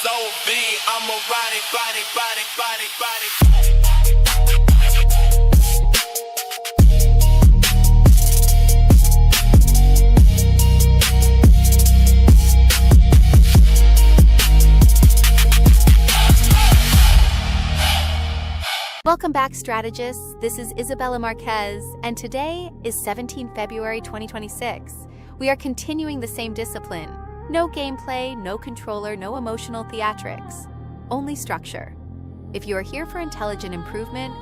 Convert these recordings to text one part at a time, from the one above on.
so big, I'ma ride it, body, body, body, body. Welcome back, strategists. This is Isabella Marquez, and today is 17 February 2026. We are continuing the same discipline. No gameplay, no controller, no emotional theatrics. Only structure. If you are here for intelligent improvement,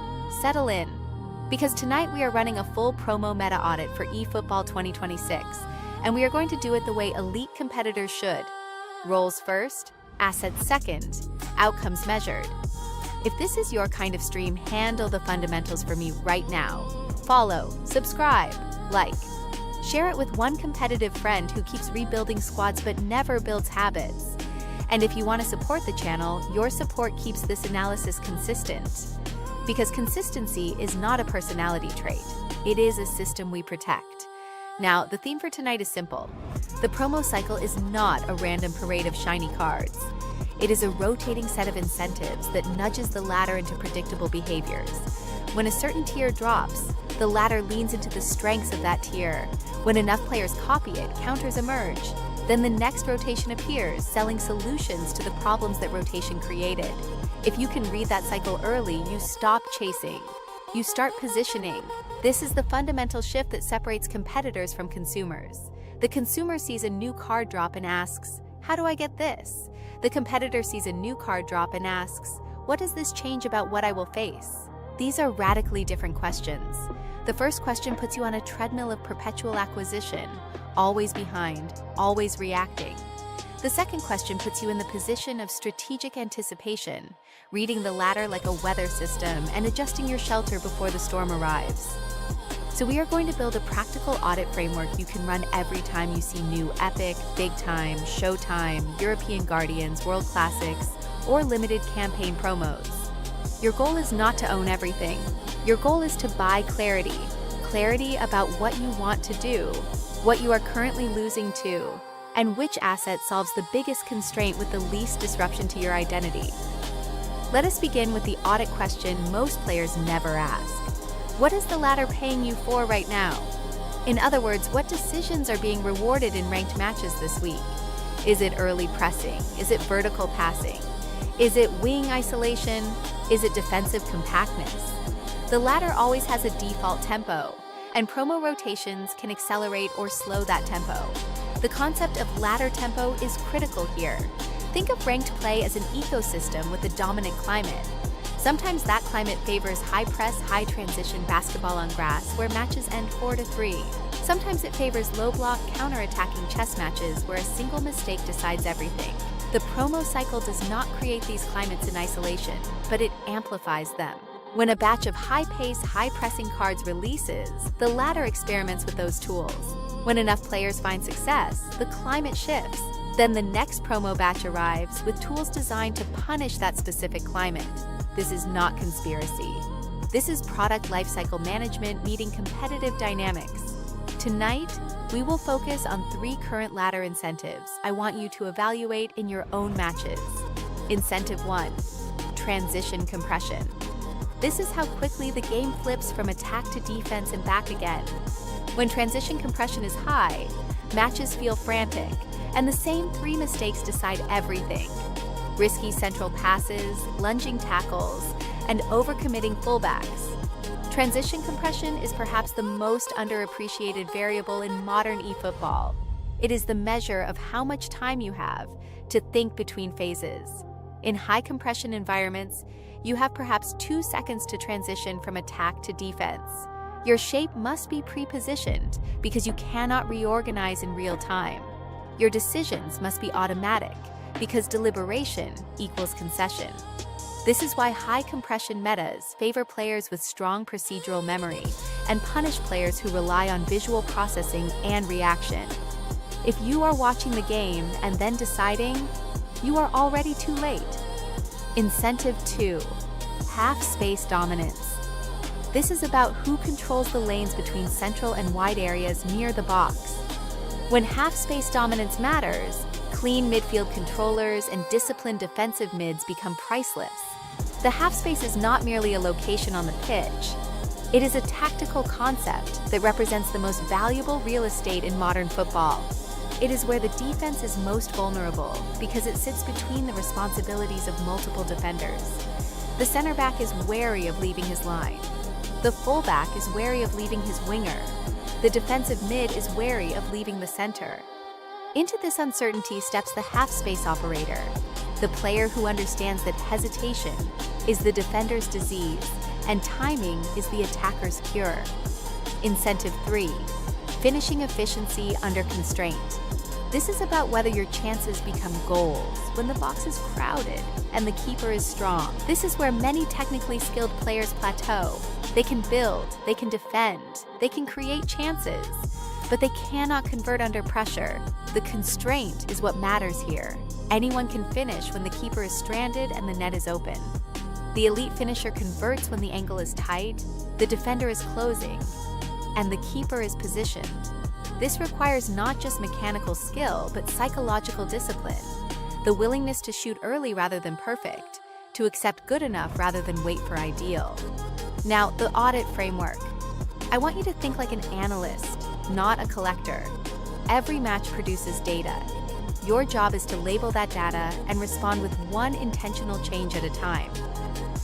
settle in. Because tonight we are running a full promo meta audit for eFootball 2026, and we are going to do it the way elite competitors should. Roles first, assets second, outcomes measured. If this is your kind of stream, handle the fundamentals for me right now. Follow, subscribe, like. Share it with one competitive friend who keeps rebuilding squads but never builds habits. And if you want to support the channel, your support keeps this analysis consistent. Because consistency is not a personality trait. It is a system we protect. Now, the theme for tonight is simple. The promo cycle is not a random parade of shiny cards. It is a rotating set of incentives that nudges the ladder into predictable behaviors. When a certain tier drops, the ladder leans into the strengths of that tier. When enough players copy it, counters emerge. Then the next rotation appears, selling solutions to the problems that rotation created. If you can read that cycle early, you stop chasing. You start positioning. This is the fundamental shift that separates competitors from consumers. The consumer sees a new card drop and asks, "How do I get this?" The competitor sees a new card drop and asks, "What does this change about what I will face?" These are radically different questions. The first question puts you on a treadmill of perpetual acquisition, always behind, always reacting. The second question puts you in the position of strategic anticipation, reading the ladder like a weather system and adjusting your shelter before the storm arrives. So we are going to build a practical audit framework you can run every time you see new Epic, Big Time, Showtime, European Guardians, World Classics, or limited campaign promos. Your goal is not to own everything. Your goal is to buy clarity. Clarity about what you want to do, what you are currently losing to, and which asset solves the biggest constraint with the least disruption to your identity. Let us begin with the audit question most players never ask. What is the ladder paying you for right now? In other words, what decisions are being rewarded in ranked matches this week? Is it early pressing? Is it vertical passing? Is it wing isolation? Is it defensive compactness? The ladder always has a default tempo, and promo rotations can accelerate or slow that tempo. The concept of ladder tempo is critical here. Think of ranked play as an ecosystem with a dominant climate. Sometimes that climate favors high-press, high-transition basketball on grass where matches end 4-3. Sometimes it favors low-block, counter-attacking chess matches where a single mistake decides everything. The promo cycle does not create these climates in isolation, but it amplifies them. When a batch of high-pace, high-pressing cards releases, the ladder experiments with those tools. When enough players find success, the climate shifts. Then the next promo batch arrives with tools designed to punish that specific climate. This is not conspiracy. This is product lifecycle management meeting competitive dynamics. Tonight, we will focus on 3 current ladder incentives I want you to evaluate in your own matches. Incentive 1, transition compression. This is how quickly the game flips from attack to defense and back again. When transition compression is high, matches feel frantic, and the same 3 mistakes decide everything. Risky central passes, lunging tackles, and overcommitting fullbacks. Transition compression is perhaps the most underappreciated variable in modern eFootball. It is the measure of how much time you have to think between phases. In high compression environments, you have perhaps 2 seconds to transition from attack to defense. Your shape must be pre-positioned because you cannot reorganize in real time. Your decisions must be automatic because deliberation equals concession. This is why high compression metas favor players with strong procedural memory and punish players who rely on visual processing and reaction. If you are watching the game and then deciding, you are already too late. Incentive 2, half-space dominance. This is about who controls the lanes between central and wide areas near the box. When half-space dominance matters, Clean midfield controllers and disciplined defensive mids become priceless. The half space is not merely a location on the pitch. It is a tactical concept that represents the most valuable real estate in modern football. It is where the defense is most vulnerable because it sits between the responsibilities of multiple defenders. The center back is wary of leaving his line. The fullback is wary of leaving his winger. The defensive mid is wary of leaving the center. Into this uncertainty steps the half-space operator, the player who understands that hesitation is the defender's disease and timing is the attacker's cure. Incentive 3. Finishing efficiency under constraint. This is about whether your chances become goals when the box is crowded and the keeper is strong. This is where many technically skilled players plateau. They can build, they can defend, they can create chances, but they cannot convert under pressure. The constraint is what matters here. Anyone can finish when the keeper is stranded and the net is open. The elite finisher converts when the angle is tight, the defender is closing, and the keeper is positioned. This requires not just mechanical skill, but psychological discipline. The willingness to shoot early rather than perfect, to accept good enough rather than wait for ideal. Now, the audit framework. I want you to think like an analyst, not a collector. Every match produces data. Your job is to label that data and respond with one intentional change at a time.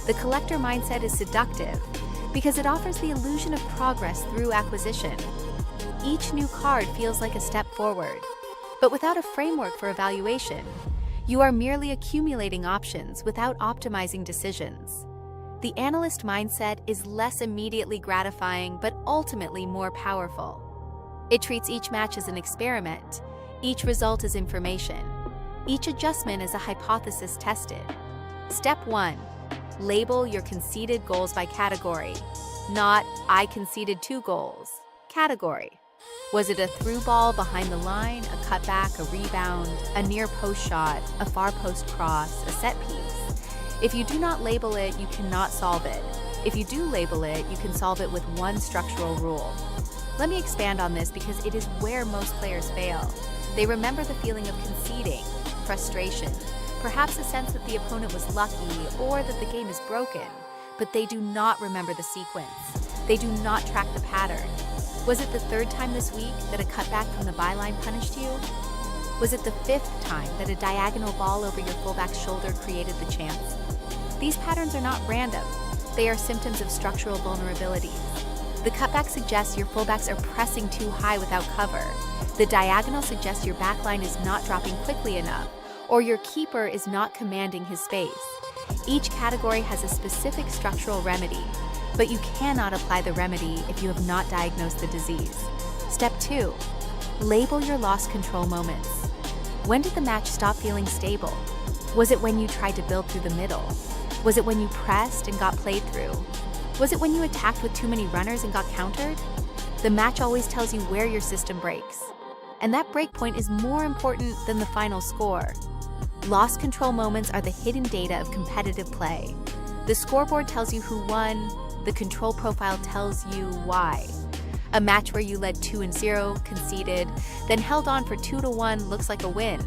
The collector mindset is seductive because it offers the illusion of progress through acquisition. Each new card feels like a step forward, but without a framework for evaluation, you are merely accumulating options without optimizing decisions. The analyst mindset is less immediately gratifying but ultimately more powerful. It treats each match as an experiment, each result as information, each adjustment as a hypothesis tested. Step 1. Label your conceded goals by category, not "I conceded 2 goals." Category. Was it a through ball behind the line, a cutback, a rebound, a near post shot, a far post cross, a set piece? If you do not label it, you cannot solve it. If you do label it, you can solve it with one structural rule. Let me expand on this because it is where most players fail. They remember the feeling of conceding, frustration, perhaps a sense that the opponent was lucky or that the game is broken, but they do not remember the sequence. They do not track the pattern. Was it the 3rd time this week that a cutback from the byline punished you? Was it the 5th time that a diagonal ball over your fullback's shoulder created the chance? These patterns are not random. They are symptoms of structural vulnerabilities. The cutback suggests your fullbacks are pressing too high without cover. The diagonal suggests your backline is not dropping quickly enough, or your keeper is not commanding his space. Each category has a specific structural remedy, but you cannot apply the remedy if you have not diagnosed the disease. Step 2. Label your lost control moments. When did the match stop feeling stable? Was it when you tried to build through the middle? Was it when you pressed and got played through? Was it when you attacked with too many runners and got countered? The match always tells you where your system breaks, and that break point is more important than the final score. Lost control moments are the hidden data of competitive play. The scoreboard tells you who won, the control profile tells you why. A match where you led 2-0, conceded, then held on for 2-1 looks like a win.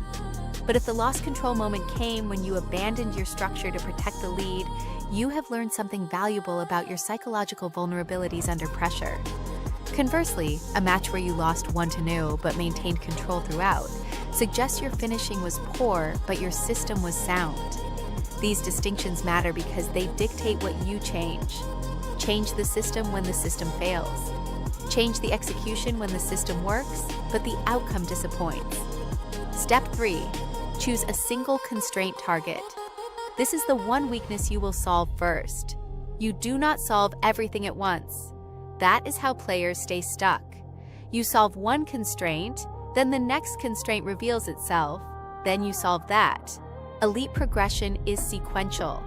But if the lost control moment came when you abandoned your structure to protect the lead, you have learned something valuable about your psychological vulnerabilities under pressure. Conversely, a match where you lost 1-0 but maintained control throughout suggests your finishing was poor but your system was sound. These distinctions matter because they dictate what you change. Change the system when the system fails. Change the execution when the system works, but the outcome disappoints. Step 3. Choose a single constraint target. This is the one weakness you will solve first. You do not solve everything at once. That is how players stay stuck. You solve one constraint, then the next constraint reveals itself, then you solve that. Elite progression is sequential.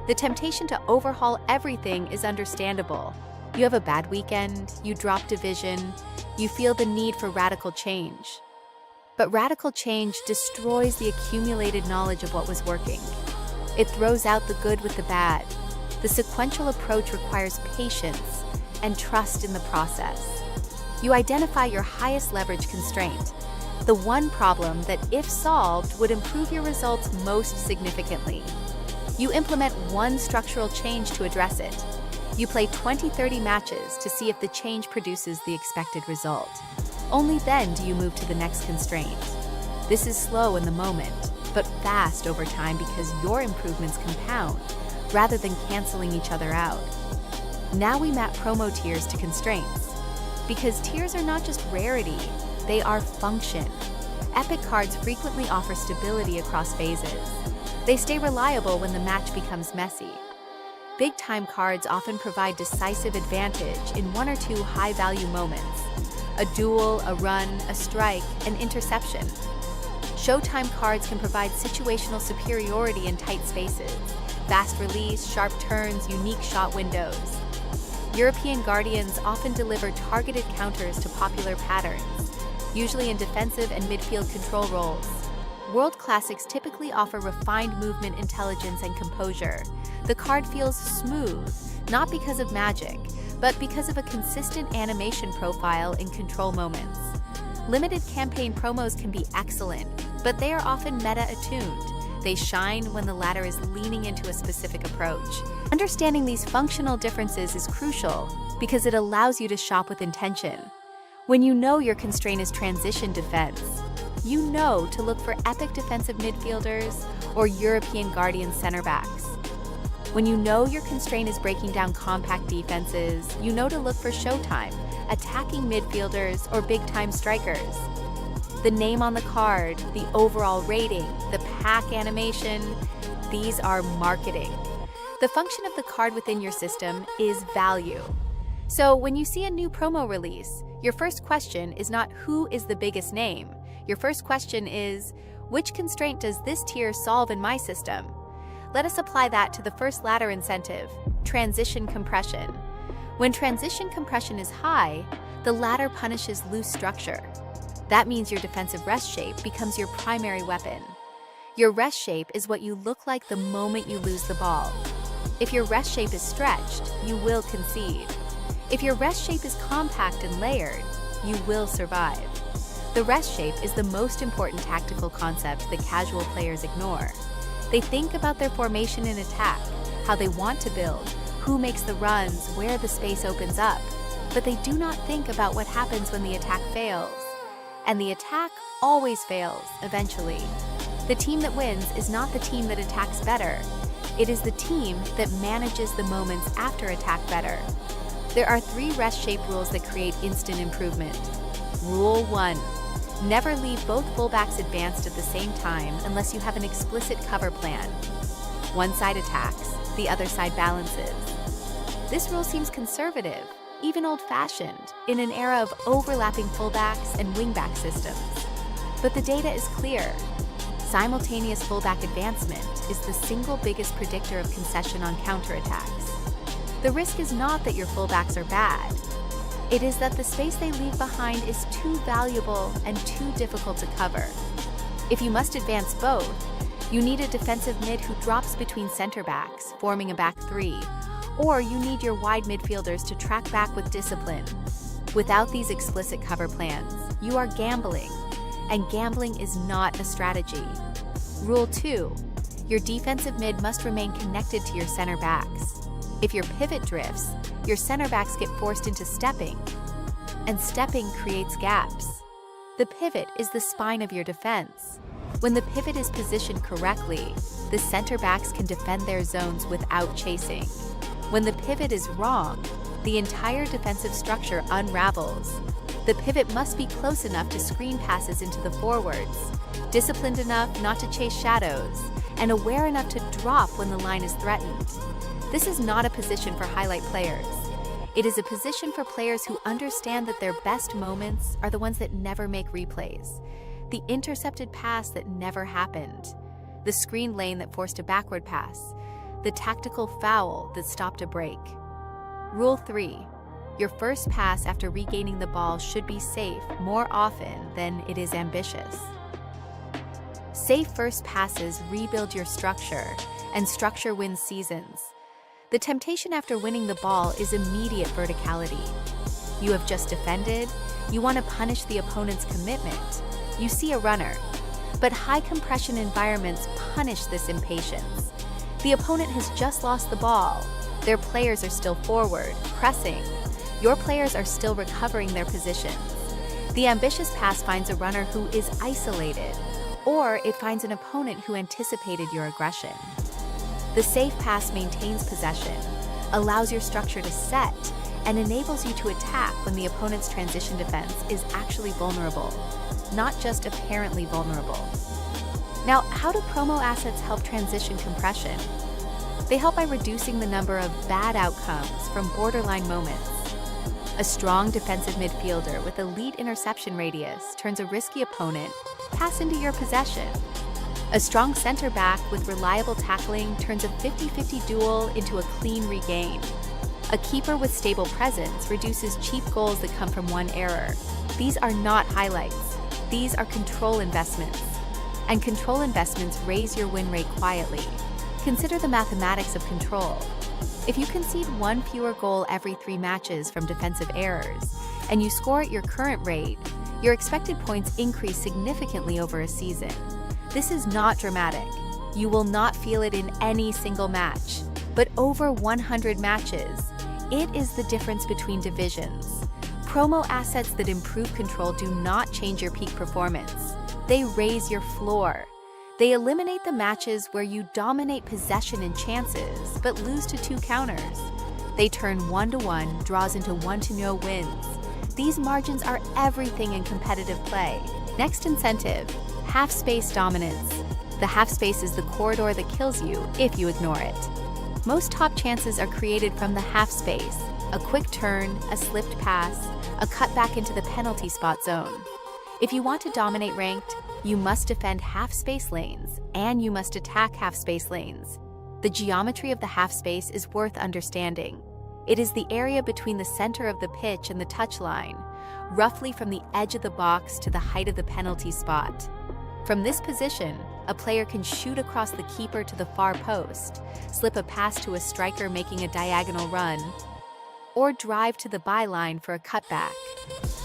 The temptation to overhaul everything is understandable. You have a bad weekend, you drop division, you feel the need for radical change. But radical change destroys the accumulated knowledge of what was working. It throws out the good with the bad. The sequential approach requires patience and trust in the process. You identify your highest leverage constraint, The one problem that, if solved, would improve your results most significantly. You implement one structural change to address it. You play 20-30 matches to see if the change produces the expected result. Only then do you move to the next constraint. This is slow in the moment, but fast over time because your improvements compound, rather than canceling each other out. Now we map promo tiers to constraints. Because tiers are not just rarity, they are function. Epic cards frequently offer stability across phases. They stay reliable when the match becomes messy. Big-time cards often provide decisive advantage in one or two high-value moments: a duel, a run, a strike, an interception. Showtime cards can provide situational superiority in tight spaces: fast release, sharp turns, unique shot windows. European Guardians often deliver targeted counters to popular patterns, usually in defensive and midfield control roles. World Classics typically offer refined movement intelligence and composure. The card feels smooth, not because of magic, but because of a consistent animation profile in control moments. Limited campaign promos can be excellent, but they are often meta-attuned. They shine when the latter is leaning into a specific approach. Understanding these functional differences is crucial because it allows you to shop with intention. When you know your constraint is transition defense, you know to look for epic defensive midfielders or European Guardian center backs. When you know your constraint is breaking down compact defenses, you know to look for showtime, attacking midfielders, or big-time strikers. The name on the card, the overall rating, the pack animation, these are marketing. The function of the card within your system is value. So when you see a new promo release, your first question is not who is the biggest name. Your first question is, which constraint does this tier solve in my system? Let us apply that to the first ladder incentive, transition compression. When transition compression is high, the ladder punishes loose structure. That means your defensive rest shape becomes your primary weapon. Your rest shape is what you look like the moment you lose the ball. If your rest shape is stretched, you will concede. If your rest shape is compact and layered, you will survive. The rest shape is the most important tactical concept that casual players ignore. They think about their formation in attack, how they want to build, who makes the runs, where the space opens up, but they do not think about what happens when the attack fails. And the attack always fails, eventually. The team that wins is not the team that attacks better. It is the team that manages the moments after attack better. There are 3 rest shape rules that create instant improvement. Rule 1. Never leave both fullbacks advanced at the same time unless you have an explicit cover plan. One side attacks, the other side balances. This rule seems conservative, even old-fashioned, in an era of overlapping fullbacks and wingback systems. But the data is clear. Simultaneous fullback advancement is the single biggest predictor of concession on counterattacks. The risk is not that your fullbacks are bad. It is that the space they leave behind is too valuable and too difficult to cover. If you must advance both, you need a defensive mid who drops between center backs, forming a back 3, or you need your wide midfielders to track back with discipline. Without these explicit cover plans, you are gambling, and gambling is not a strategy. Rule 2. Your defensive mid must remain connected to your center backs. If your pivot drifts, your center backs get forced into stepping, and stepping creates gaps. The pivot is the spine of your defense. When the pivot is positioned correctly, the center backs can defend their zones without chasing. When the pivot is wrong, the entire defensive structure unravels. The pivot must be close enough to screen passes into the forwards, disciplined enough not to chase shadows, and aware enough to drop when the line is threatened. This is not a position for highlight players. It is a position for players who understand that their best moments are the ones that never make replays. The intercepted pass that never happened. The screen lane that forced a backward pass. The tactical foul that stopped a break. Rule 3. Your first pass after regaining the ball should be safe more often than it is ambitious. Safe first passes rebuild your structure, and structure wins seasons. The temptation after winning the ball is immediate verticality. You have just defended, You want to punish the opponent's commitment. You see a runner. But high compression environments punish this impatience. The opponent has just lost the ball. Their players are still forward, pressing. Your players are still recovering their positions. The ambitious pass finds a runner who is isolated, or it finds an opponent who anticipated your aggression. The safe pass maintains possession, allows your structure to set, and enables you to attack when the opponent's transition defense is actually vulnerable, not just apparently vulnerable. Now, how do promo assets help transition compression? They help by reducing the number of bad outcomes from borderline moments. A strong defensive midfielder with elite interception radius turns a risky opponent pass into your possession. A strong center back with reliable tackling turns a 50-50 duel into a clean regain. A keeper with stable presence reduces cheap goals that come from one error. These are not highlights. These are control investments. And control investments raise your win rate quietly. Consider the mathematics of control. If you concede one fewer goal every 3 matches from defensive errors, and you score at your current rate, your expected points increase significantly over a season. This is not dramatic. You will not feel it in any single match, but over 100 matches. It is the difference between divisions. Promo assets that improve control do not change your peak performance. They raise your floor. They eliminate the matches where you dominate possession and chances, but lose to 2 counters. They turn 1-1 draws into 1-0 wins. These margins are everything in competitive play. Next incentive, half-space dominance. The half-space is the corridor that kills you if you ignore it. Most top chances are created from the half-space, a quick turn, a slipped pass, a cutback into the penalty spot zone. If you want to dominate ranked, you must defend half-space lanes, and you must attack half-space lanes. The geometry of the half-space is worth understanding. It is the area between the center of the pitch and the touchline, roughly from the edge of the box to the height of the penalty spot. From this position, a player can shoot across the keeper to the far post, slip a pass to a striker making a diagonal run, or drive to the byline for a cutback.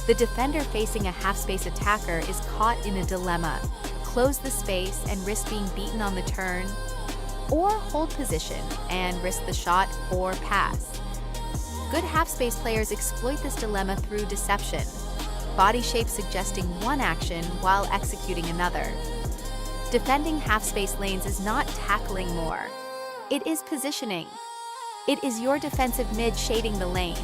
The defender facing a half-space attacker is caught in a dilemma: close the space and risk being beaten on the turn, or hold position and risk the shot or pass. Good half-space players exploit this dilemma through deception, body shape suggesting one action while executing another. Defending half-space lanes is not tackling more. It is positioning. It is your defensive mid shading the lane.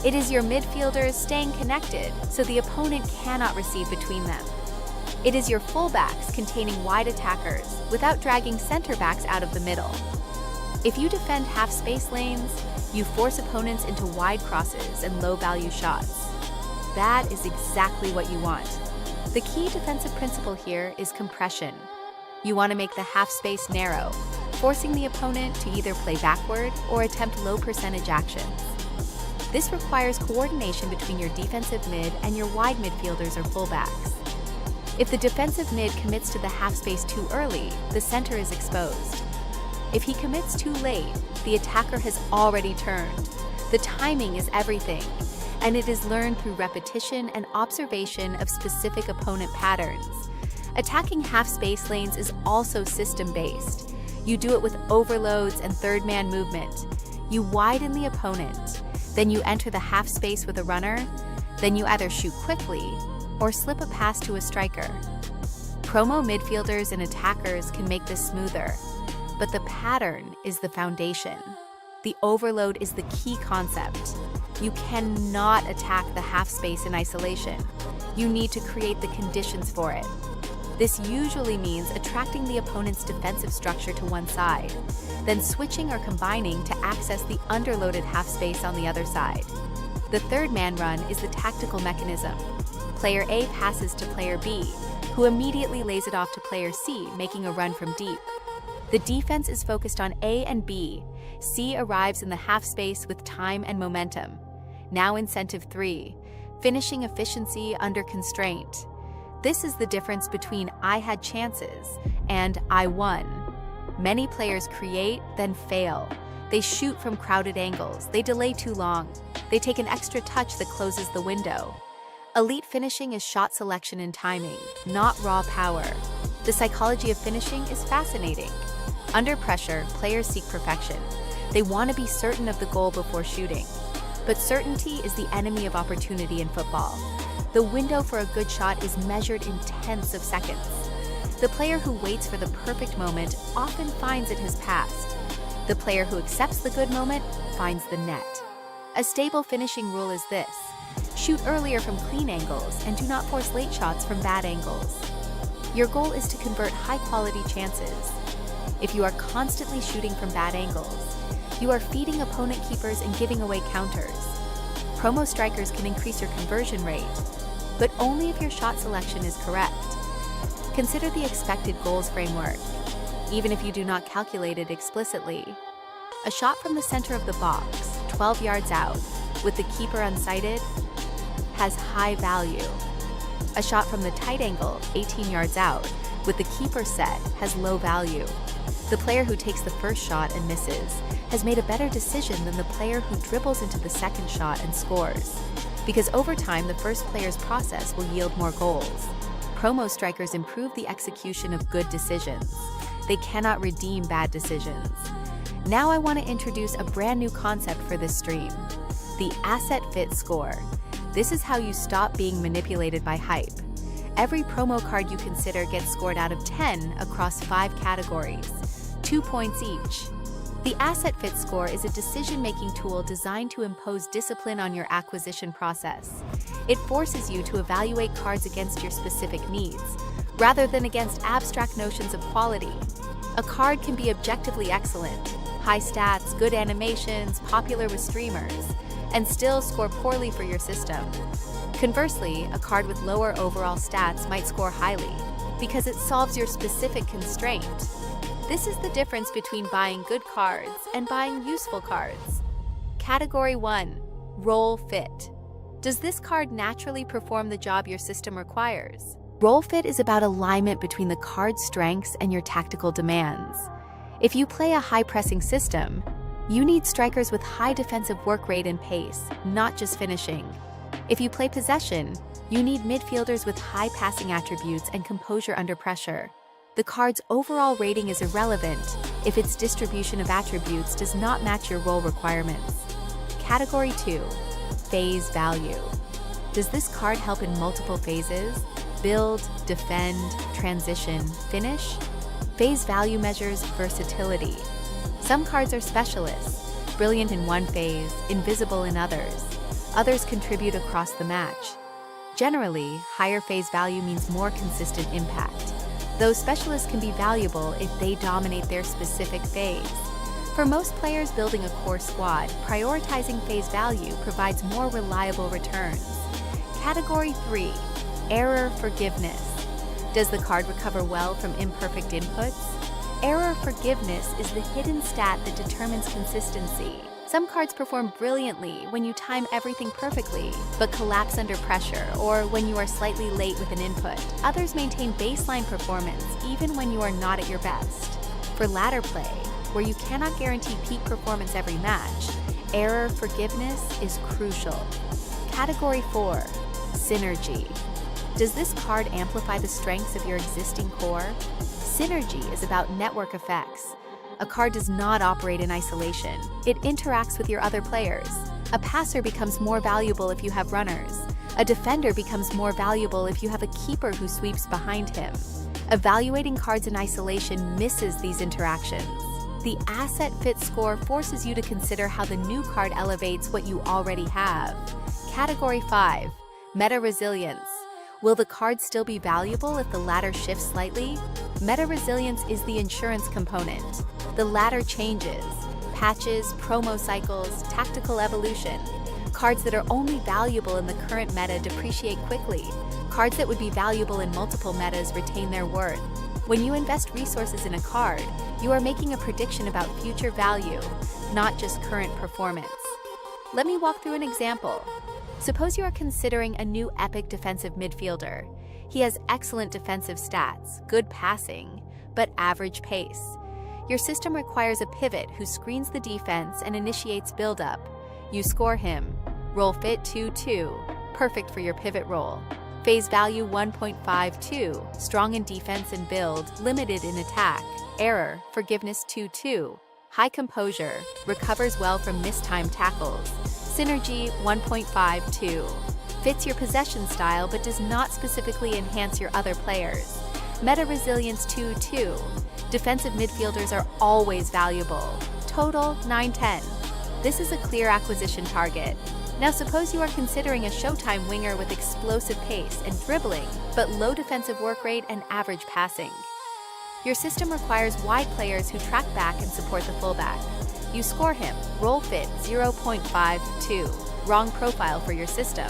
It is your midfielders staying connected so the opponent cannot receive between them. It is your fullbacks containing wide attackers without dragging center backs out of the middle. If you defend half-space lanes, you force opponents into wide crosses and low-value shots. That is exactly what you want. The key defensive principle here is compression. You want to make the half-space narrow, forcing the opponent to either play backward or attempt low-percentage actions. This requires coordination between your defensive mid and your wide midfielders or fullbacks. If the defensive mid commits to the half-space too early, the center is exposed. If he commits too late, the attacker has already turned. The timing is everything, and it is learned through repetition and observation of specific opponent patterns. Attacking half-space lanes is also system-based. You do it with overloads and third-man movement. You widen the opponent, then you enter the half-space with a runner, then you either shoot quickly or slip a pass to a striker. Promo midfielders and attackers can make this smoother, but the pattern is the foundation. The overload is the key concept. You cannot attack the half-space in isolation. You need to create the conditions for it. This usually means attracting the opponent's defensive structure to one side, then switching or combining to access the underloaded half-space on the other side. The third man run is the tactical mechanism. Player A passes to player B, who immediately lays it off to player C, making a run from deep. The defense is focused on A and B. C arrives in the half-space with time and momentum. Now incentive 3, finishing efficiency under constraint. This is the difference between I had chances and I won. Many players create, then fail. They shoot from crowded angles, they delay too long, they take an extra touch that closes the window. Elite finishing is shot selection and timing, not raw power. The psychology of finishing is fascinating. Under pressure, players seek perfection. They want to be certain of the goal before shooting. But certainty is the enemy of opportunity in football. The window for a good shot is measured in tenths of seconds. The player who waits for the perfect moment often finds it has passed. The player who accepts the good moment finds the net. A stable finishing rule is this: shoot earlier from clean angles and do not force late shots from bad angles. Your goal is to convert high-quality chances. If you are constantly shooting from bad angles, you are feeding opponent keepers and giving away counters. Promo strikers can increase your conversion rate, but only if your shot selection is correct. Consider the expected goals framework, even if you do not calculate it explicitly. A shot from the center of the box, 12 yards out, with the keeper unsighted, has high value. A shot from the tight angle, 18 yards out, with the keeper set, has low value. The player who takes the first shot and misses has made a better decision than the player who dribbles into the second shot and scores, because over time the first player's process will yield more goals. Promo strikers improve the execution of good decisions. They cannot redeem bad decisions. Now I want to introduce a brand new concept for this stream: the asset fit score. This is how you stop being manipulated by hype. Every promo card you consider gets scored out of 10 across 5 categories, 2 points each. The asset fit score is a decision-making tool designed to impose discipline on your acquisition process. It forces you to evaluate cards against your specific needs, rather than against abstract notions of quality. A card can be objectively excellent, high stats, good animations, popular with streamers, and still score poorly for your system. Conversely, a card with lower overall stats might score highly, because it solves your specific constraint. This is the difference between buying good cards and buying useful cards. Category 1. Role fit. Does this card naturally perform the job your system requires? Role fit is about alignment between the card's strengths and your tactical demands. If you play a high-pressing system, you need strikers with high defensive work rate and pace, not just finishing. If you play possession, you need midfielders with high passing attributes and composure under pressure. The card's overall rating is irrelevant if its distribution of attributes does not match your role requirements. Category 2. Phase value. Does this card help in multiple phases? Build, defend, transition, finish? Phase value measures versatility. Some cards are specialists, brilliant in one phase, invisible in others. Others contribute across the match. Generally, higher phase value means more consistent impact. Those specialists can be valuable if they dominate their specific phase. For most players building a core squad, prioritizing phase value provides more reliable returns. Category 3. Error forgiveness. Does the card recover well from imperfect inputs? Error forgiveness is the hidden stat that determines consistency. Some cards perform brilliantly when you time everything perfectly, but collapse under pressure or when you are slightly late with an input. Others maintain baseline performance even when you are not at your best. For ladder play, where you cannot guarantee peak performance every match, error forgiveness is crucial. Category 4. Synergy. Does this card amplify the strengths of your existing core? Synergy is about network effects. A card does not operate in isolation. It interacts with your other players. A passer becomes more valuable if you have runners. A defender becomes more valuable if you have a keeper who sweeps behind him. Evaluating cards in isolation misses these interactions. The asset fit score forces you to consider how the new card elevates what you already have. Category 5. Meta resilience. Will the card still be valuable if the ladder shifts slightly? Meta resilience is the insurance component. The ladder changes. Patches, promo cycles, tactical evolution. Cards that are only valuable in the current meta depreciate quickly. Cards that would be valuable in multiple metas retain their worth. When you invest resources in a card, you are making a prediction about future value, not just current performance. Let me walk through an example. Suppose you are considering a new epic defensive midfielder. He has excellent defensive stats, good passing, but average pace. Your system requires a pivot who screens the defense and initiates build-up. You score him. Roll fit 2-2. perfect for your pivot role. Phase value 1.52, strong in defense and build, limited in attack. Error, forgiveness 2.2, high composure, recovers well from mistimed tackles. Synergy 1.52, fits your possession style but does not specifically enhance your other players. Meta resilience 2.2, defensive midfielders are always valuable. Total 9.10. This is a clear acquisition target. Now suppose you are considering a Showtime winger with explosive pace and dribbling, but low defensive work rate and average passing. Your system requires wide players who track back and support the fullback. You score him, role fit 0.52, wrong profile for your system.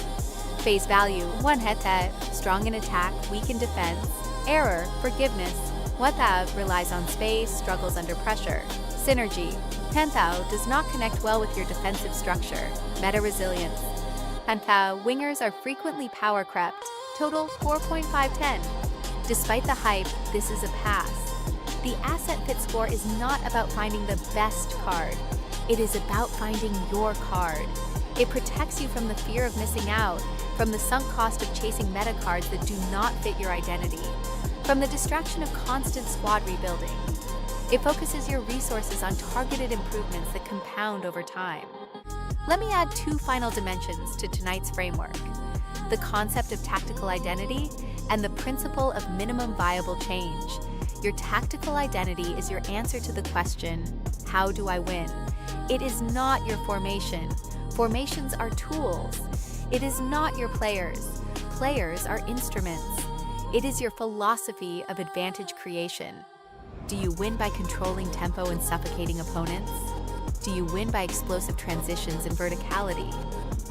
Face value 1 heta, strong in attack, weak in defense. Error, forgiveness 1 relies on space, struggles under pressure. Synergy 10 does not connect well with your defensive structure. Meta resilience 10 wingers are frequently power crept. Total 4.510. Despite the hype, this is a pass. The asset fit score is not about finding the best card. It is about finding your card. It protects you from the fear of missing out, from the sunk cost of chasing meta cards that do not fit your identity, from the distraction of constant squad rebuilding. It focuses your resources on targeted improvements that compound over time. Let me add 2 final dimensions to tonight's framework: the concept of tactical identity and the principle of minimum viable change. Your tactical identity is your answer to the question, how do I win? It is not your formation. Formations are tools. It is not your players. Players are instruments. It is your philosophy of advantage creation. Do you win by controlling tempo and suffocating opponents? Do you win by explosive transitions and verticality?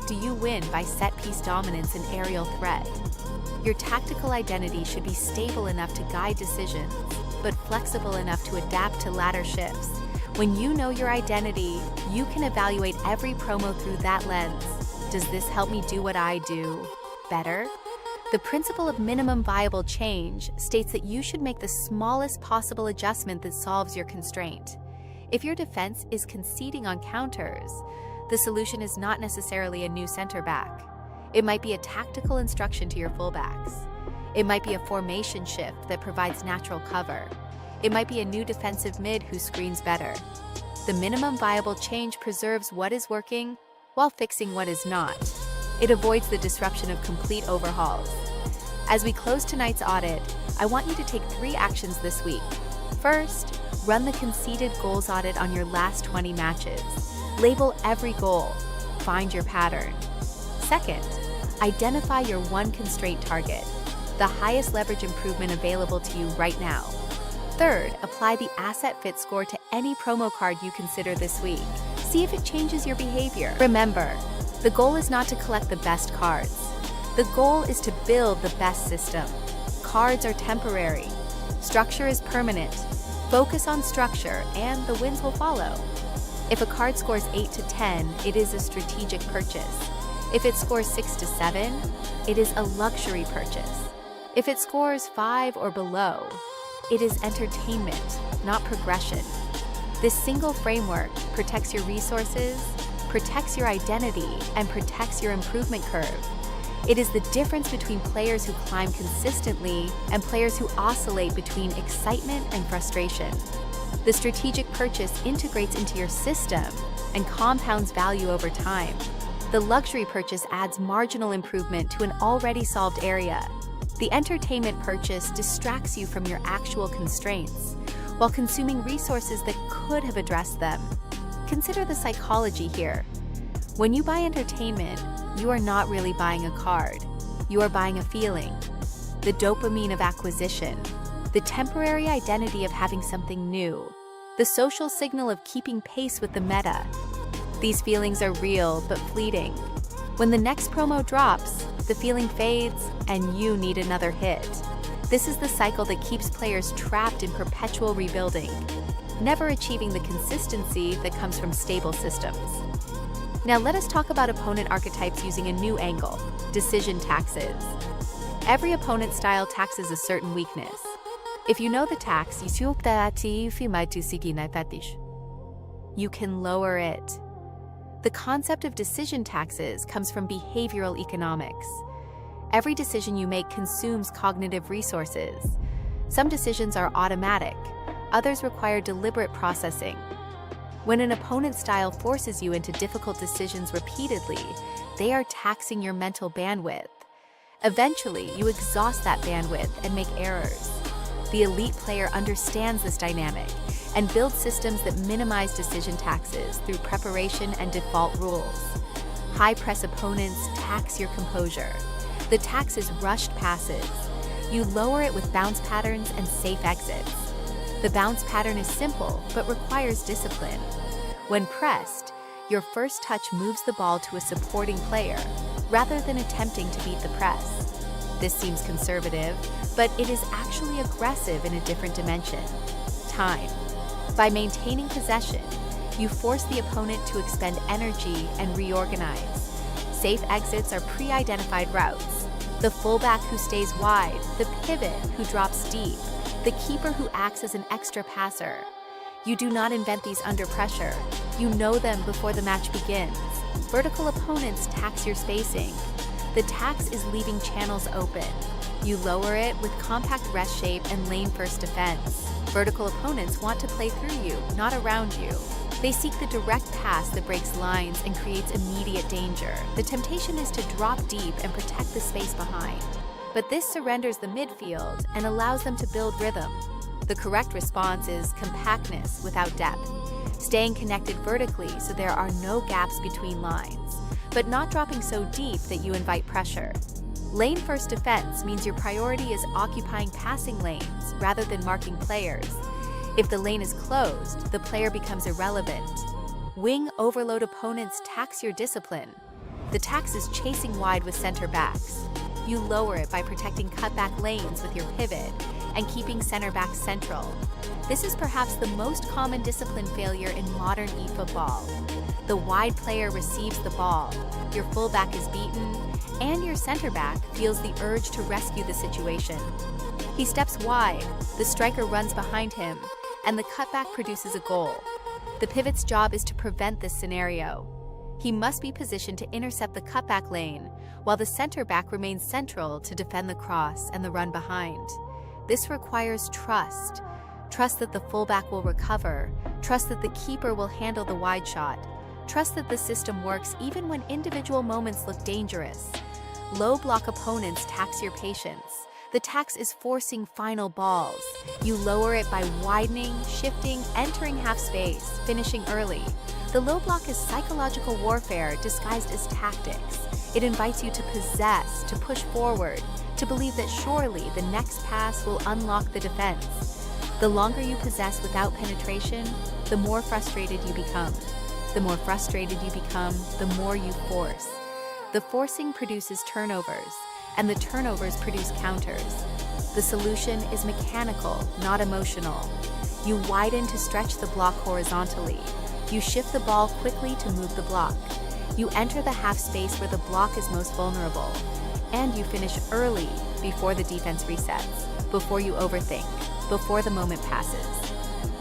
Do you win by set-piece dominance and aerial threat? Your tactical identity should be stable enough to guide decisions, but flexible enough to adapt to ladder shifts. When you know your identity, you can evaluate every promo through that lens. Does this help me do what I do better? The principle of minimum viable change states that you should make the smallest possible adjustment that solves your constraint. If your defense is conceding on counters, the solution is not necessarily a new center back. It might be a tactical instruction to your fullbacks. It might be a formation shift that provides natural cover. It might be a new defensive mid who screens better. The minimum viable change preserves what is working while fixing what is not. It avoids the disruption of complete overhauls. As we close tonight's audit, I want you to take 3 actions this week. First, run the conceded goals audit on your last 20 matches. Label every goal. Find your pattern. Second, identify your one constraint target, the highest leverage improvement available to you right now. Third, apply the asset fit score to any promo card you consider this week. See if it changes your behavior. Remember, the goal is not to collect the best cards. The goal is to build the best system. Cards are temporary. Structure is permanent. Focus on structure and the wins will follow. If a card scores 8 to 10, it is a strategic purchase. If it scores 6 to 7, it is a luxury purchase. If it scores 5 or below, it is entertainment, not progression. This single framework protects your resources, protects your identity, and protects your improvement curve. It is the difference between players who climb consistently and players who oscillate between excitement and frustration. The strategic purchase integrates into your system and compounds value over time. The luxury purchase adds marginal improvement to an already solved area. The entertainment purchase distracts you from your actual constraints, while consuming resources that could have addressed them. Consider the psychology here. When you buy entertainment, you are not really buying a card. You are buying a feeling. The dopamine of acquisition. The temporary identity of having something new. The social signal of keeping pace with the meta. These feelings are real but fleeting. When the next promo drops, the feeling fades and you need another hit. This is the cycle that keeps players trapped in perpetual rebuilding, never achieving the consistency that comes from stable systems. Now let us talk about opponent archetypes using a new angle: decision taxes. Every opponent style taxes a certain weakness. If you know the tax, you can lower it. The concept of decision taxes comes from behavioral economics. Every decision you make consumes cognitive resources. Some decisions are automatic, others require deliberate processing. When an opponent's style forces you into difficult decisions repeatedly, they are taxing your mental bandwidth. Eventually, you exhaust that bandwidth and make errors. The elite player understands this dynamic and builds systems that minimize decision taxes through preparation and default rules. High-press opponents tax your composure. The tax is rushed passes. You lower it with bounce patterns and safe exits. The bounce pattern is simple but requires discipline. When pressed, your first touch moves the ball to a supporting player rather than attempting to beat the press. This seems conservative, but it is actually aggressive in a different dimension: time. By maintaining possession, you force the opponent to expend energy and reorganize. Safe exits are pre-identified routes: the fullback who stays wide, the pivot who drops deep, the keeper who acts as an extra passer. You do not invent these under pressure. You know them before the match begins. Vertical opponents tax your spacing. The tax is leaving channels open. You lower it with compact reshape and lane-first defense. Vertical opponents want to play through you, not around you. They seek the direct pass that breaks lines and creates immediate danger. The temptation is to drop deep and protect the space behind. But this surrenders the midfield and allows them to build rhythm. The correct response is compactness without depth, staying connected vertically so there are no gaps between lines, but not dropping so deep that you invite pressure. Lane-first defense means your priority is occupying passing lanes rather than marking players. If the lane is closed, the player becomes irrelevant. Wing overload opponents tax your discipline. The tax is chasing wide with center backs. You lower it by protecting cutback lanes with your pivot and keeping center backs central. This is perhaps the most common discipline failure in modern eFootball. The wide player receives the ball, your fullback is beaten, and your center back feels the urge to rescue the situation. He steps wide, the striker runs behind him, and the cutback produces a goal. The pivot's job is to prevent this scenario. He must be positioned to intercept the cutback lane, while the center back remains central to defend the cross and the run behind. This requires trust. Trust that the fullback will recover. Trust that the keeper will handle the wide shot. Trust that the system works even when individual moments look dangerous. Low block opponents tax your patience. The tax is forcing final balls. You lower it by widening, shifting, entering half space, finishing early. The low block is psychological warfare disguised as tactics. It invites you to possess, to push forward, to believe that surely the next pass will unlock the defense. The longer you possess without penetration, the more frustrated you become. The more frustrated you become, the more you force. The forcing produces turnovers, and the turnovers produce counters. The solution is mechanical, not emotional. You widen to stretch the block horizontally. You shift the ball quickly to move the block. You enter the half space where the block is most vulnerable. And you finish early before the defense resets, before you overthink, before the moment passes.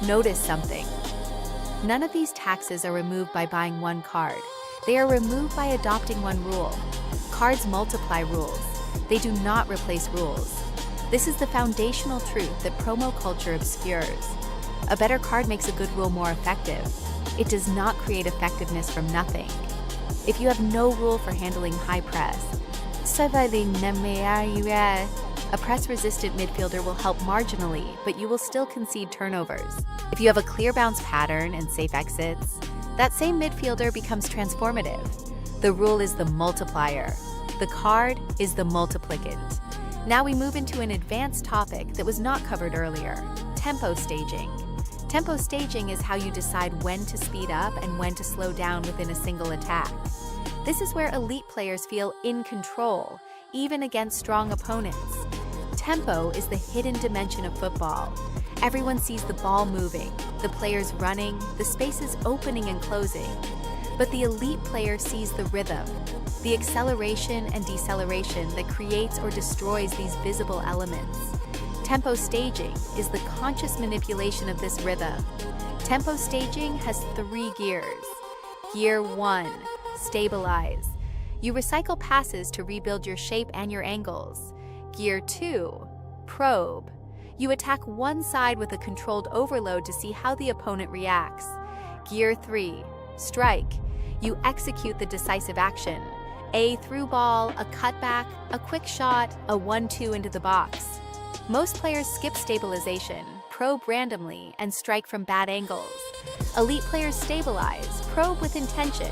Notice something. None of these taxes are removed by buying one card. They are removed by adopting one rule. Cards multiply rules. They do not replace rules. This is the foundational truth that promo culture obscures. A better card makes a good rule more effective. It does not create effectiveness from nothing. If you have no rule for handling high press, a press-resistant midfielder will help marginally, but you will still concede turnovers. If you have a clear bounce pattern and safe exits, that same midfielder becomes transformative. The rule is the multiplier. The card is the multiplicand. Now we move into an advanced topic that was not covered earlier: tempo staging. Tempo staging is how you decide when to speed up and when to slow down within a single attack. This is where elite players feel in control, even against strong opponents. Tempo is the hidden dimension of football. Everyone sees the ball moving, the players running, the spaces opening and closing. But the elite player sees the rhythm, the acceleration and deceleration that creates or destroys these visible elements. Tempo staging is the conscious manipulation of this rhythm. Tempo staging has 3 gears. Gear 1. Stabilize. You recycle passes to rebuild your shape and your angles. Gear 2. Probe. You attack one side with a controlled overload to see how the opponent reacts. Gear 3. Strike. You execute the decisive action. A through ball, a cutback, a quick shot, a 1-2 into the box. Most players skip stabilization, probe randomly, and strike from bad angles. Elite players stabilize, probe with intention,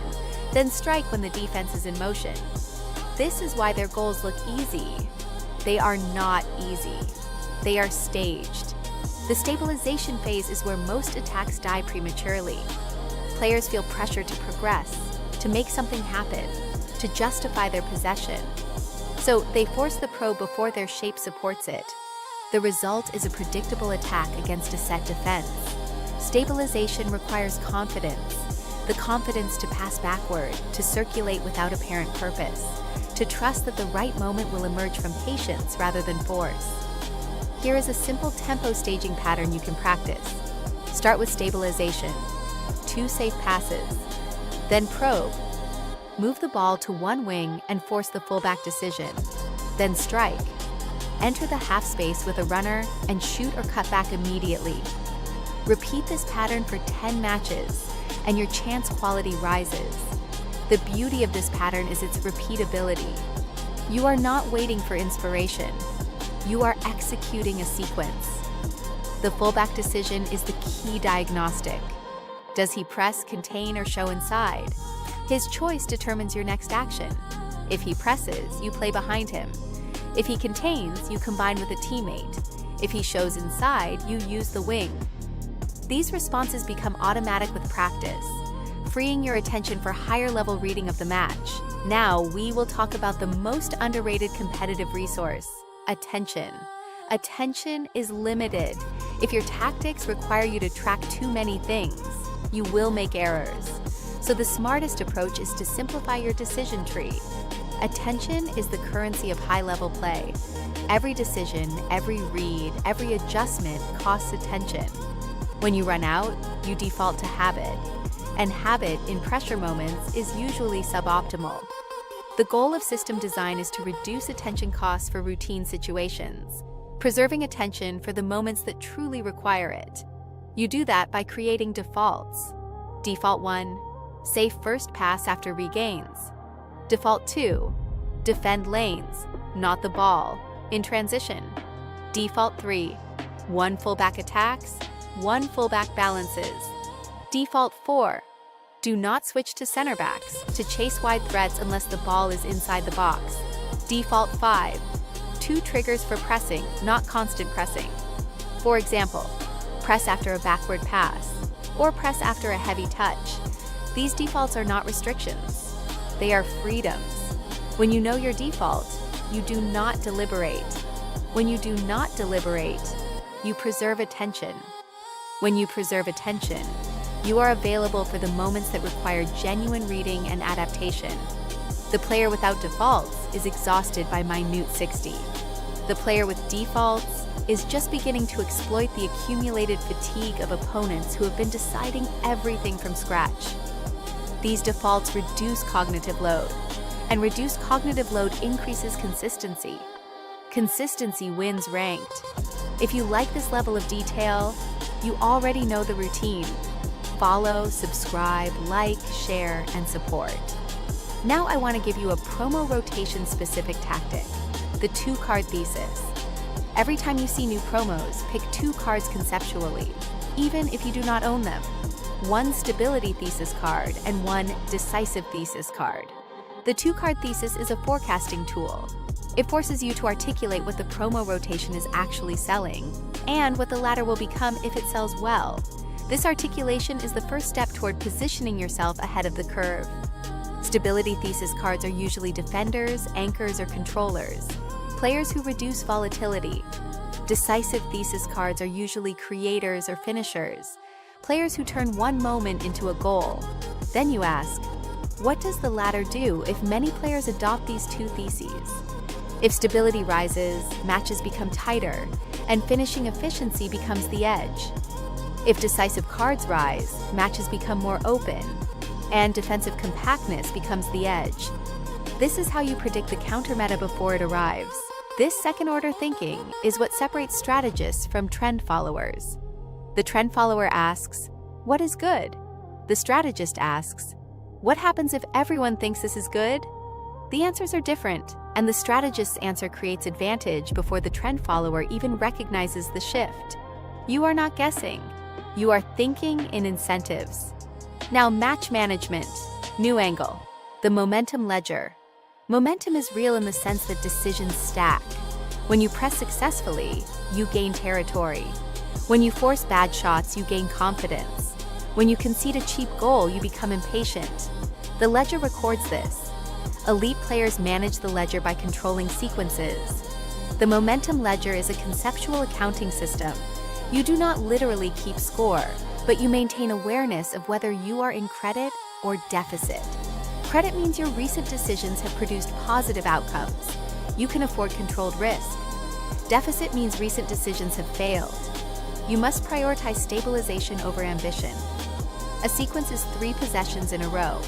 then strike when the defense is in motion. This is why their goals look easy. They are not easy. They are staged. The stabilization phase is where most attacks die prematurely. Players feel pressure to progress, to make something happen, to justify their possession. So they force the probe before their shape supports it. The result is a predictable attack against a set defense. Stabilization requires confidence. The confidence to pass backward, to circulate without apparent purpose, to trust that the right moment will emerge from patience rather than force. Here is a simple tempo staging pattern you can practice. Start with stabilization, 2 safe passes, then probe. Move the ball to one wing and force the fullback decision, then strike. Enter the half space with a runner and shoot or cut back immediately. Repeat this pattern for 10 matches, and your chance quality rises. The beauty of this pattern is its repeatability. You are not waiting for inspiration. You are executing a sequence. The fullback decision is the key diagnostic. Does he press, contain, or show inside? His choice determines your next action. If he presses, you play behind him. If he contains, you combine with a teammate. If he shows inside, you use the wing. These responses become automatic with practice, freeing your attention for higher-level reading of the match. Now, we will talk about the most underrated competitive resource: attention. Attention is limited. If your tactics require you to track too many things, you will make errors. So the smartest approach is to simplify your decision tree. Attention is the currency of high-level play. Every decision, every read, every adjustment costs attention. When you run out, you default to habit. And habit in pressure moments is usually suboptimal. The goal of system design is to reduce attention costs for routine situations, preserving attention for the moments that truly require it. You do that by creating defaults. Default 1, safe first pass after regains. Default 2, defend lanes, not the ball, in transition. Default 3, 1 fullback attacks, 1 fullback balances. Default 4, do not switch to center backs to chase wide threats unless the ball is inside the box. Default 5, 2 triggers for pressing, not constant pressing. For example, press after a backward pass, or press after a heavy touch. These defaults are not restrictions. They are freedoms. When you know your default, you do not deliberate. When you do not deliberate, you preserve attention. When you preserve attention, you are available for the moments that require genuine reading and adaptation. The player without defaults is exhausted by minute 60. The player with defaults is just beginning to exploit the accumulated fatigue of opponents who have been deciding everything from scratch. These defaults reduce cognitive load, and reduced cognitive load increases consistency. Consistency wins ranked. If you like this level of detail, you already know the routine. Follow, subscribe, like, share, and support. Now I want to give you a promo rotation specific tactic, the 2-card thesis. Every time you see new promos, pick 2 cards conceptually, even if you do not own them. 1 stability thesis card and 1 decisive thesis card. The 2-card thesis is a forecasting tool. It forces you to articulate what the promo rotation is actually selling, and what the latter will become if it sells well. This articulation is the first step toward positioning yourself ahead of the curve. Stability thesis cards are usually defenders, anchors, or controllers, players who reduce volatility. Decisive thesis cards are usually creators or finishers, players who turn one moment into a goal. Then you ask, what does the latter do if many players adopt these 2 theses? If stability rises, matches become tighter, and finishing efficiency becomes the edge. If decisive cards rise, matches become more open. and defensive compactness becomes the edge. This is how you predict the counter meta before it arrives. This second-order thinking is what separates strategists from trend followers. The trend follower asks, "What is good?" The strategist asks, "What happens if everyone thinks this is good?" The answers are different, and the strategist's answer creates advantage before the trend follower even recognizes the shift. You are not guessing. You are thinking in incentives. Now, match management. New angle. The momentum ledger. Momentum is real in the sense that decisions stack. When you press successfully, you gain territory. When you force bad shots, you gain confidence. When you concede a cheap goal, you become impatient. The ledger records this. Elite players manage the ledger by controlling sequences. The momentum ledger is a conceptual accounting system. You do not literally keep score, but you maintain awareness of whether you are in credit or deficit. Credit means your recent decisions have produced positive outcomes. You can afford controlled risk. Deficit means recent decisions have failed. You must prioritize stabilization over ambition. A sequence is 3 possessions in a row.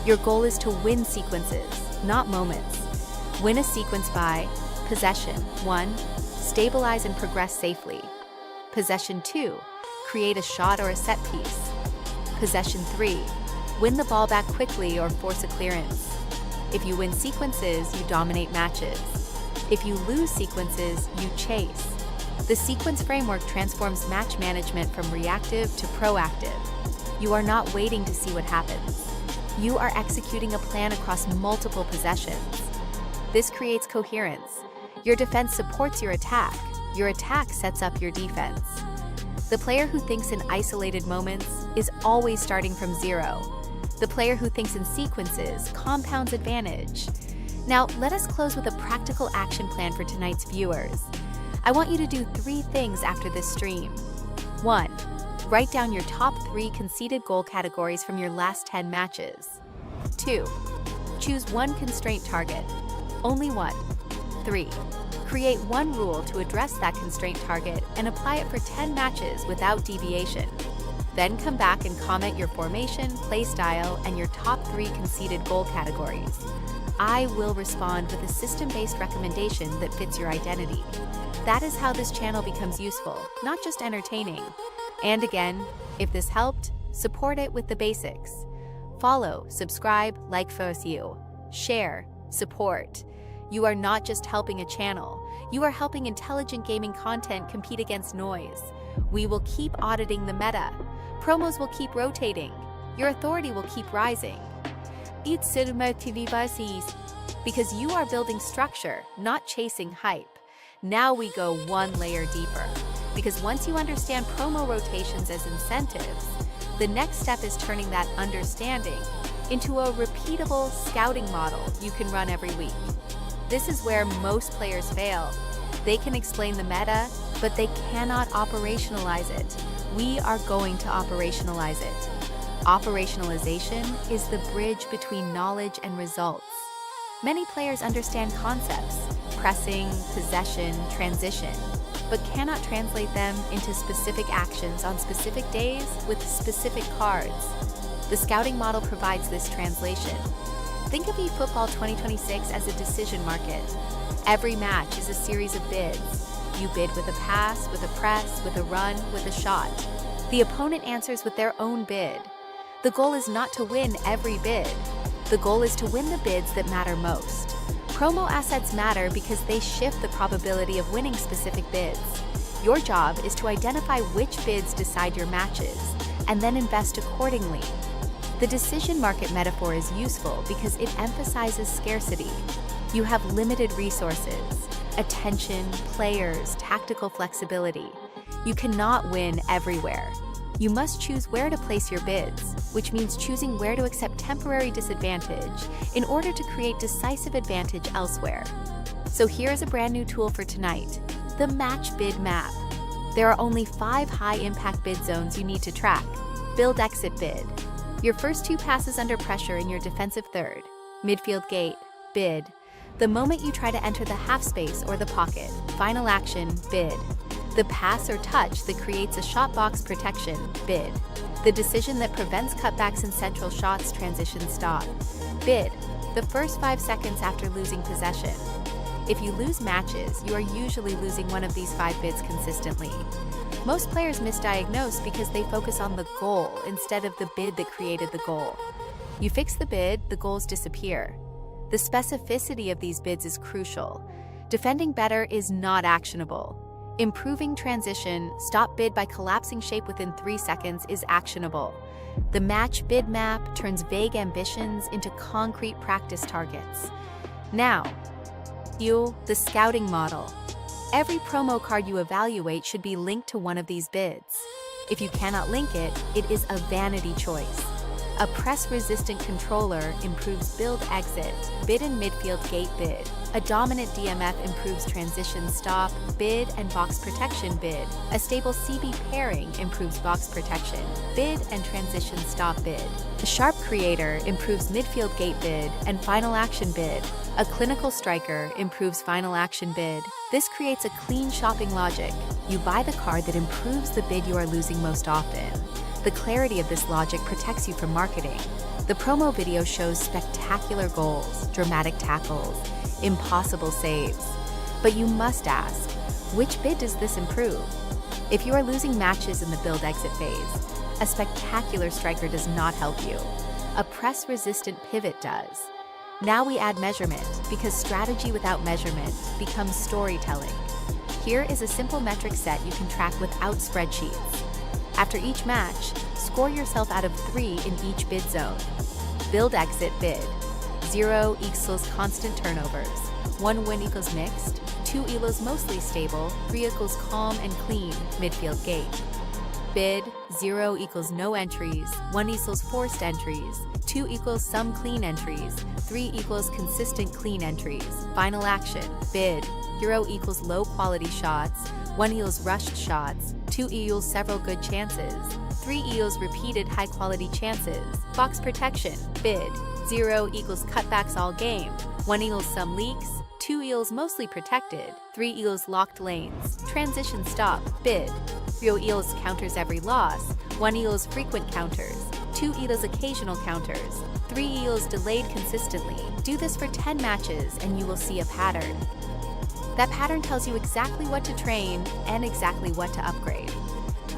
Your goal is to win sequences, not moments. Win a sequence by possession 1, stabilize and progress safely. Possession 2, create a shot or a set piece. Possession 3, win the ball back quickly or force a clearance. If you win sequences, you dominate matches. If you lose sequences, you chase. The sequence framework transforms match management from reactive to proactive. You are not waiting to see what happens. You are executing a plan across multiple possessions. This creates coherence. Your defense supports your attack. Your attack sets up your defense. The player who thinks in isolated moments is always starting from 0. The player who thinks in sequences compounds advantage. Now, let us close with a practical action plan for tonight's viewers. I want you to do 3 things after this stream. 1. Write down your top 3 conceded goal categories from your last 10 matches. 2. Choose 1 constraint target. Only 1. 3. Create 1 rule to address that constraint target and apply it for 10 matches without deviation. Then come back and comment your formation, play style, and your top 3 conceded goal categories. I will respond with a system-based recommendation that fits your identity. That is how this channel becomes useful, not just entertaining. And again, if this helped, support it with the basics. Follow, subscribe, like for you. Share, support. You are not just helping a channel, you are helping intelligent gaming content compete against noise. We will keep auditing the meta. Promos will keep rotating. Your authority will keep rising. It's Cinema TV Basis. Because you are building structure, not chasing hype. Now we go 1 layer deeper. Because once you understand promo rotations as incentives, the next step is turning that understanding into a repeatable scouting model you can run every week. This is where most players fail. They can explain the meta, but they cannot operationalize it. We are going to operationalize it. Operationalization is the bridge between knowledge and results. Many players understand concepts, pressing, possession, transition, but cannot translate them into specific actions on specific days with specific cards. The scouting model provides this translation. Think of eFootball 2026 as a decision market. Every match is a series of bids. You bid with a pass, with a press, with a run, with a shot. The opponent answers with their own bid. The goal is not to win every bid. The goal is to win the bids that matter most. Promo assets matter because they shift the probability of winning specific bids. Your job is to identify which bids decide your matches, and then invest accordingly. The decision market metaphor is useful because it emphasizes scarcity. You have limited resources, attention, players, tactical flexibility. You cannot win everywhere. You must choose where to place your bids, which means choosing where to accept temporary disadvantage in order to create decisive advantage elsewhere. So here is a brand new tool for tonight, the match bid map. There are only 5 high-impact bid zones you need to track. Build exit bid. Your first 2 passes under pressure in your defensive third. Midfield gate, bid. The moment you try to enter the half space or the pocket. Final action, bid. The pass or touch that creates a shot box protection, bid. the decision that prevents cutbacks in central shots. Transition stop. Bid, the first 5 seconds after losing possession. If you lose matches, you are usually losing one of these 5 bids consistently. Most players misdiagnose because they focus on the goal instead of the bid that created the goal. You fix the bid, the goals disappear. The specificity of these bids is crucial. Defending better is not actionable. Improving transition, stop bid by collapsing shape within 3 seconds is actionable. The match bid map turns vague ambitions into concrete practice targets. Now, the scouting model. Every promo card you evaluate should be linked to one of these bids. If you cannot link it, it is a vanity choice. A press-resistant controller improves build-exit, bid and midfield gate bid. A dominant DMF improves transition stop, bid, and box protection bid. A stable CB pairing improves box protection, bid, and transition stop bid. A sharp creator improves midfield gate bid and final action bid. A clinical striker improves final action bid. This creates a clean shopping logic. You buy the card that improves the bid you are losing most often. The clarity of this logic protects you from marketing. The promo video shows spectacular goals, dramatic tackles, impossible saves. But you must ask, which bid does this improve? If you are losing matches in the build-exit phase, a spectacular striker does not help you. A press-resistant pivot does. Now we add measurement, because strategy without measurement becomes storytelling. Here is a simple metric set you can track without spreadsheets. After each match, score yourself out of 3 in each bid zone. Build-exit bid. 0 equals constant turnovers. 1 win equals mixed. 2 equals mostly stable. 3 equals calm and clean, midfield gate. Bid. 0 equals no entries. 1 equals forced entries. 2 equals some clean entries. 3 equals consistent clean entries. Final action. Bid. 0 equals low quality shots. 1 equals rushed shots. 2 equals several good chances. 3 equals repeated high quality chances. Box protection. Bid. 0 equals cutbacks all game. 1 equals some leaks. 2 equals mostly protected. 3 equals locked lanes. Transition stop. Bid. 3 equals counters every loss. 1 equals frequent counters. 2 equals occasional counters. 3 equals delayed consistently. Do this for 10 matches and you will see a pattern. That pattern tells you exactly what to train and exactly what to upgrade.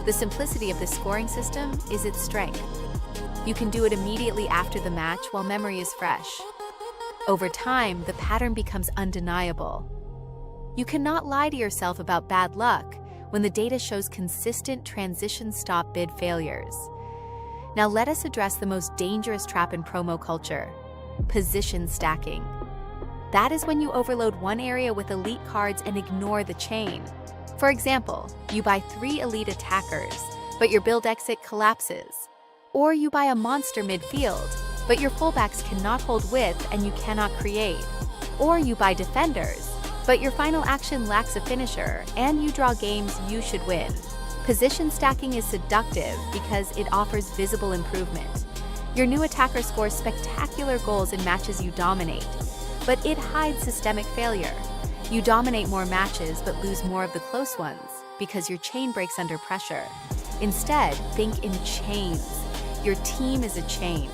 The simplicity of this scoring system is its strength. You can do it immediately after the match while memory is fresh. Over time, the pattern becomes undeniable. You cannot lie to yourself about bad luck when the data shows consistent transition stop bid failures. Now let us address the most dangerous trap in promo culture: position stacking. That is when you overload one area with elite cards and ignore the chain. For example, you buy 3 elite attackers, but your build-exit collapses. Or you buy a monster midfield, but your fullbacks cannot hold width and you cannot create. Or you buy defenders, but your final action lacks a finisher and you draw games you should win. Position stacking is seductive because it offers visible improvement. Your new attacker scores spectacular goals in matches you dominate, but it hides systemic failure. You dominate more matches but lose more of the close ones because your chain breaks under pressure. Instead, think in chains. Your team is a chain.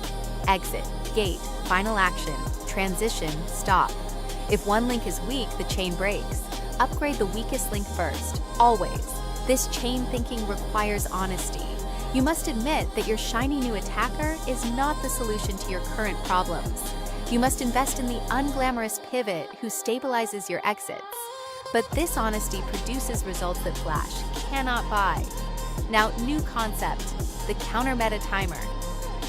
Exit, gate, final action, transition, stop. If one link is weak, the chain breaks. Upgrade the weakest link first, always. This chain thinking requires honesty. You must admit that your shiny new attacker is not the solution to your current problems. You must invest in the unglamorous pivot who stabilizes your exits. But this honesty produces results that Flash cannot buy. Now, new concept, the counter meta timer.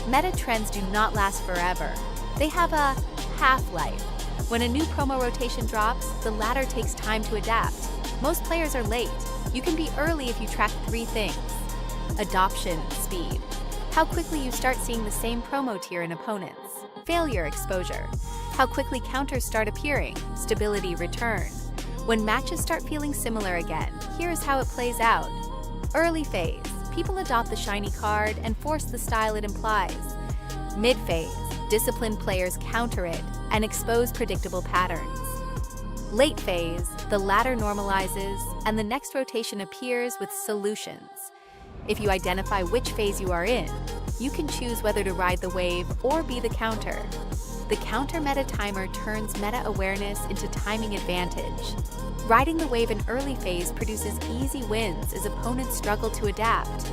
Meta trends do not last forever. They have a half-life. When a new promo rotation drops, the latter takes time to adapt. Most players are late. You can be early if you track 3 things. Adoption speed. How quickly you start seeing the same promo tier in opponents. Failure exposure. How quickly counters start appearing. Stability return. When matches start feeling similar again, here's how it plays out. Early phase. People adopt the shiny card and force the style it implies. Mid-phase. Disciplined players counter it and expose predictable patterns. Late phase. The latter normalizes and the next rotation appears with solutions. If you identify which phase you are in, you can choose whether to ride the wave or be the counter. The counter meta timer turns meta awareness into timing advantage. Riding the wave in early phase produces easy wins as opponents struggle to adapt.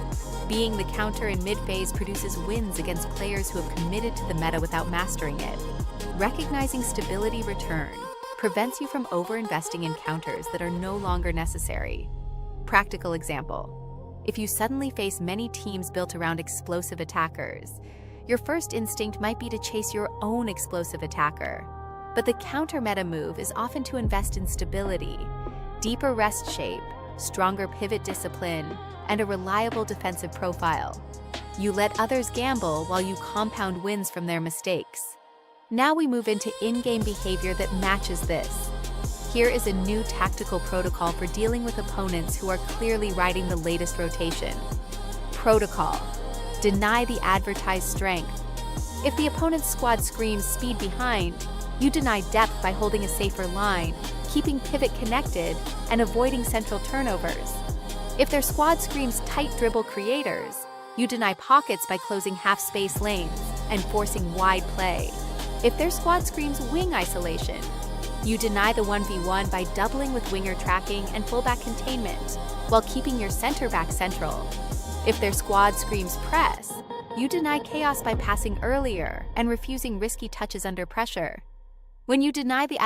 Being the counter in mid-phase produces wins against players who have committed to the meta without mastering it. Recognizing stability return prevents you from over-investing in counters that are no longer necessary. Practical example: if you suddenly face many teams built around explosive attackers, your first instinct might be to chase your own explosive attacker. But the counter meta move is often to invest in stability, deeper rest shape, stronger pivot discipline, and a reliable defensive profile. You let others gamble while you compound wins from their mistakes. Now we move into in-game behavior that matches this. Here is a new tactical protocol for dealing with opponents who are clearly riding the latest rotation. Protocol: deny the advertised strength. If the opponent's squad screams speed behind, you deny depth by holding a safer line, keeping pivot connected, and avoiding central turnovers. If their squad screams tight dribble creators, you deny pockets by closing half-space lanes and forcing wide play. If their squad screams wing isolation, you deny the 1v1 by doubling with winger tracking and fullback containment, while keeping your center back central. If their squad screams press, you deny chaos by passing earlier and refusing risky touches under pressure. When you deny the